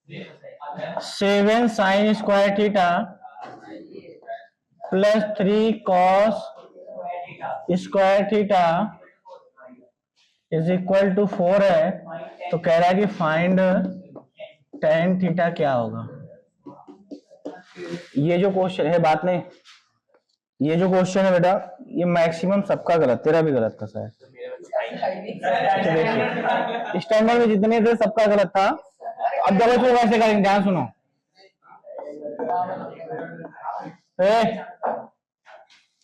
7 sine square theta plus 3 cos square theta is equal to 4 है। तो कह रहा है कि फाइंड tan थीटा क्या होगा। ये जो क्वेश्चन है, बात नहीं, ये जो क्वेश्चन है बेटा, ये मैक्सिमम सबका गलत, तेरा भी गलत था शायद। स्टैंडर्ड में जितने थे सबका गलत था। अब देखो तो वैसे करेंगे, ध्यान सुनो।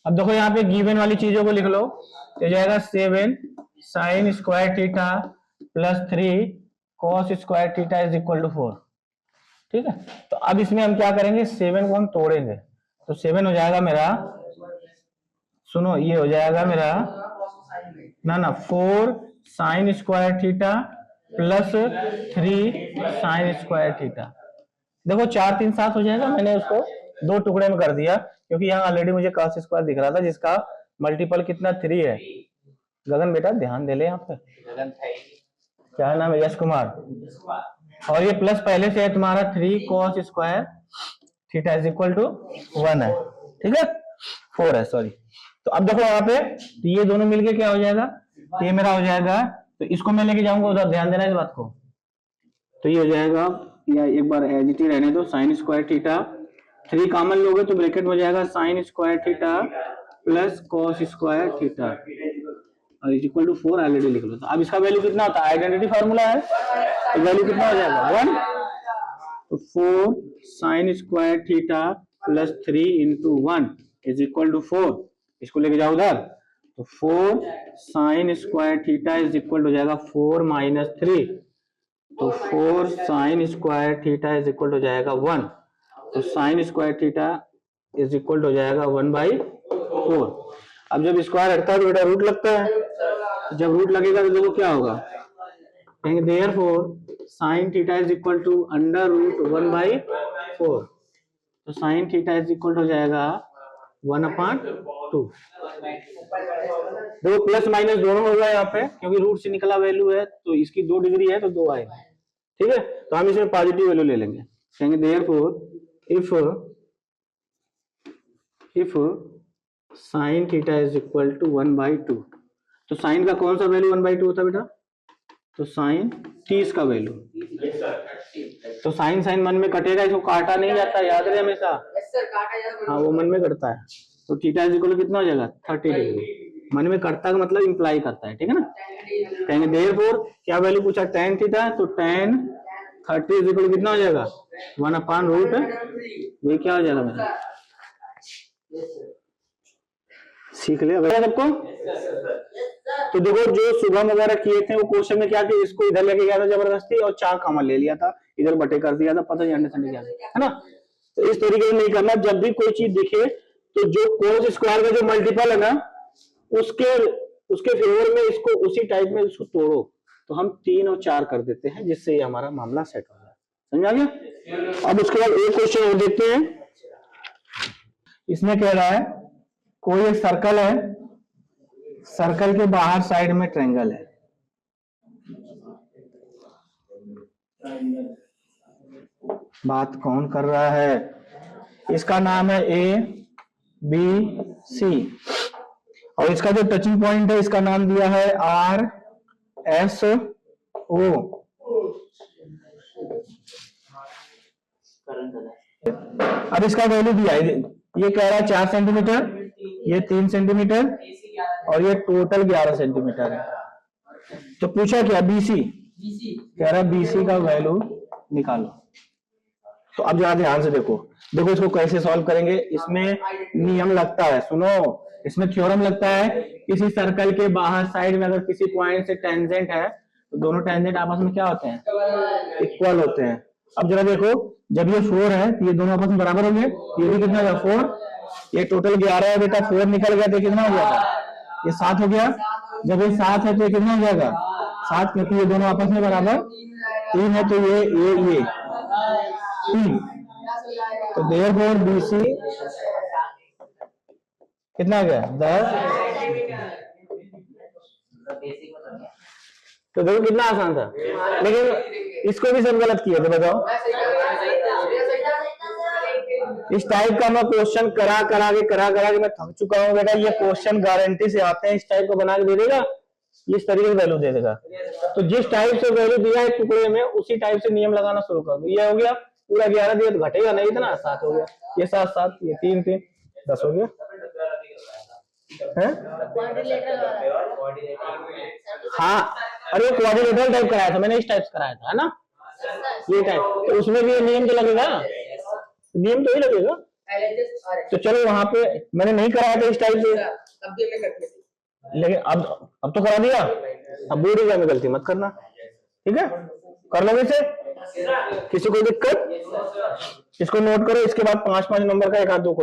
अब देखो यहाँ पे गिवन वाली चीजों को लिख लो, तो जाएगा 7 sine square theta plus 3 cos square theta is equal to 4। ठीक है, तो अब इसमें हम क्या करेंगे, 7 को हम तोड़ेंगे, तो 7 हो जाएगा मेरा, सुनो ये हो जाएगा मेरा ना 4 sine square theta plus 3 sign square theta. देखो 4 3 7 हो जाएगा। मैंने उसको दो टुकड़े में कर दिया क्योंकि यहाँ ऑलरेडी मुझे cos स्क्वायर दिख रहा था जिसका मल्टीपल कितना 3 है। गगन बेटा ध्यान दे ले यहाँ पे, क्या नाम है, यश कुमार। और ये प्लस पहले से है तुम्हारा 3 cos square theta is equal to 1 है। ठीक है, 4 है, सॉरी। तो अब देखो यहाँ पे, तो ये दोनों मिलके क्या हो जाएगा, तो ये मेरा हो जाएगा, तो इसको मैं लेके जाऊंगा उधर, ध्यान देना इस बात को। तो ये हो जाएगा, या एक बार एज इट इज रहने दो, साइन स्क्वायर थीटा, 3 कॉमन लोगे तो ब्रैकेट में हो जाएगा sign square theta plus cos square theta और इज इक्वल टू 4 ऑलरेडी लिख लो। तो अब इसका वैल्यू कितना होता है, आइडेंटिटी फार्मूला है, तो वैल्यू कितना हो जाएगा 1। तो 4 sine square theta plus 3 into 1 is equal to 4। इसको लेके जाओ उधर, तो 4 sine square theta is equal हो जाएगा 4 माइनस 3, तो 4 sine square theta is equal हो जाएगा 1। तो sine square theta is equal हो जाएगा 1/4। अब जब स्क्वायर हटता है तो बेटा रूट लगता है, जब रूट लगेगा तो देखो क्या होगा, कहेंगे therefore sine theta is equal to under root 1/4। तो साइन थीटा इज इक्वल हो जाएगा 1/2। देखो प्लस माइनस दोनों होगा यहाँ पे, क्योंकि रूट से निकला वैल्यू है तो इसकी 2 डिग्री है तो 2 आएगा। ठीक है, तो हम इसमें पॉजिटिव वैल्यू ले लेंगे, कहेंगे therefore if sine theta is equal to 1/2। तो साइन का कौन सा वैल्यू 1/2 होता है बेटा, तो साइन 30 का वैल्यू। तो साइन साइन मन में कटेगा, इसको काटा नहीं जाता, याद रहे हमेशा। हाँ वो मन में कटता है, तो थीटा इज इक्वल कितना हो जाएगा 30 डिग्री। मन में कटता का मतलब इंप्लाई करता है, ठीक है ना। कहेंगे देयरफॉर क्या वैल्यू पूछा, tan थीटा, तो tan 30 इज इक्वल कितना हो जाएगा 1/√। ये क्या हो जाएगा मेरा, सीख ले सबको। तो देखो जो शुभम वगैरह किए थे वो क्वेश्चन में क्या किया, इसको इधर लेके गया था जबरदस्ती और 4 कॉमन ले लिया था, इधर बटे कर दिया था, पता नहीं अंडरस्टैंड क्या है ना। तो इस तरीके से नहीं करना, जब भी कोई चीज दिखे तो जो कोस स्क्वायर का जो मल्टीपल है ना उसके फेवर में इसको उसी टाइप में उसको तोड़ो, तो हम 3 और 4 कर देते हैं, जिससे ये हमारा मामला सेट हो जाए। समझ आ गया। अब उसके बाद एक क्वेश्चन और देखते हैं। इसमें कह रहा है कोई एक सर्कल है, सर्कल के बाहर साइड में ट्रायंगल है। बात कौन कर रहा है, इसका नाम है ABC और इसका जो टचिंग पॉइंट है इसका नाम दिया है RSO। अब इसका वैल्यू दिया है, ये कह रहा है 4 सेंटीमीटर, ये 3 सेंटीमीटर और ये टोटल 11 सेंटीमीटर है। तो पूछा क्या BC, कह रहा है BC का वैल्यू निकालो। तो अब जरा ध्यान से देखो इसको कैसे सॉल्व करेंगे। इसमें नियम लगता है, सुनो, इसमें थ्योरम लगता है। किसी सर्कल के बाहर साइड में अगर किसी पॉइंट से टेंजेंट है तो दोनों टेंजेंट आपस में क्या होते हैं, इक्वल होते हैं। अब जरा देखो, जब ये 4 है तो ये दोनों आपस में बराबर होंगे, ये भी कितना है 4, ये टोटल 11 है बेटा, 4 निकल गया तो कितना हो जाएगा, ये 7 हो गया। जब ये 7 है तो ये कितना हो जाएगा 7, क्योंकि ये दोनों आपस में बराबर 3 है, तो ये 3। तो देयरफॉर BC कितना आ गया 10। तो देखो कितना आसान था, लेकिन इसको भी सब गलत किए थे, बताओ। इस टाइप का मैं क्वेश्चन करा करा के मैं थक चुका हूँ बेटा। ये क्वेश्चन गारंटी से आते हैं, इस टाइप को बना के दे देगा, इस तरीके से वैल्यू दे देगा। तो जिस टाइप से वैल्यू दिया है टुकड़े में, उसी टाइप से नियम लगाना शुरू कर दो। ये हो गया पूरा 11 दिया तो घटेगा नहीं, इतना 7 हो गया, ये 7 7, ये 3 3 10 हो गया है। हाँ, अरे वो क्वाड्रिलेटरल टाइप कराया था मैंने, इस टाइप से कराया था, है ना, ये टाइप। तो उसमें भी नियम तो लगेगा, नियम तो ही लगेगा। तो चलो वहां पे मैंने नहीं कराया था इस टाइप से, लेकिन अब तो करा दिया। अब बोर्ड एग्जाम में गलती मत करना, ठीक है, कर लोगे से किसी को दिक्कत, इसको नोट करो। इसके बाद 5 5 नंबर का एक आध दो क्वेश्चन